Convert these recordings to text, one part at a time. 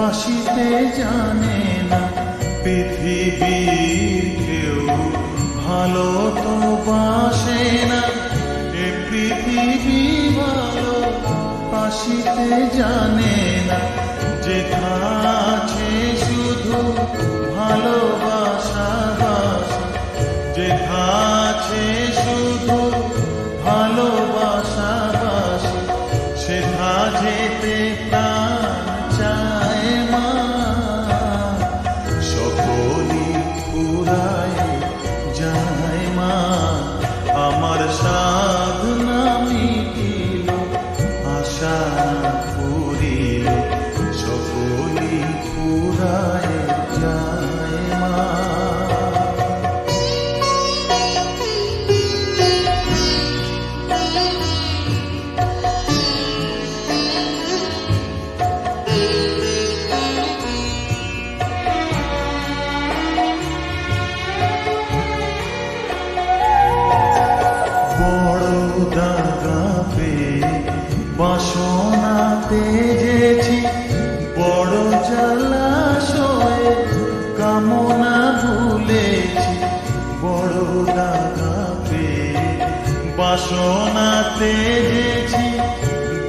বাসিতে জানে না পৃথিবীর কেউ, ভালো তো বাসে না এ পৃথিবী, ভালো বাসিতে জানে না। যেথা আছে শুধু ভালোবাসা বাসা, যেথা আছে শুধু ভালোবাসা বাসা, সেথা যেতে প্রাণ চায় মা। সকলই ফুরায় যায় মা, আমার সাধনা মিটিল, আশা পুরিল, সকলই ফুরায় যায় মা। দাগা পেয়ে বাসনা তেজেছি, বড় জলাশয়ে কামনা ভুলেছি। বড় দাগা পেয়ে বাসনা তেজেছি,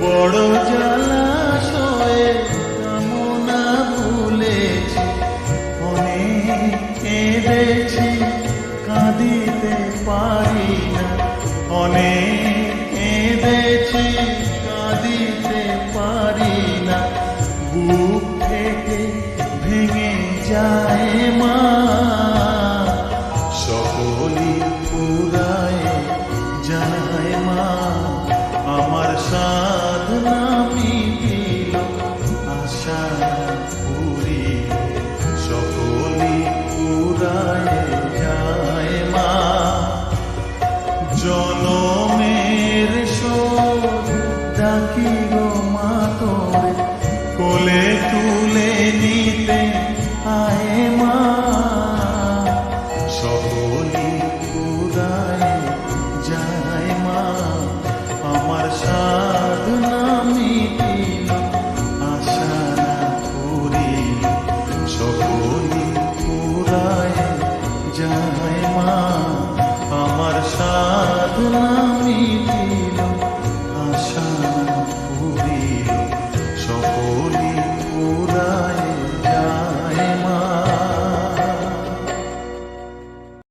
বড় জলাশয়ে কামনা ভুলেছি। অনেক কেঁদেছি, কাঁদিতে পারি না, অনেক কেঁদেছি, কাঁদিতে পারি না। বুক থেকে ভেঙে যায় মা, সকলই ফুরায় যায় মা। আমার সাধনা মিটিল, আশা পুরিল, সকলই ফুরায় যায় মা। জনমের শোধ ডাকি গো মা তোরে, কোলে তুলে নিতে আয় মা। সকলই ফুরায় যায় মা, আমার সাধনা মিটিল, আশা পুরিল, সকলই ফুরায় যায় মা। আমার সাধনা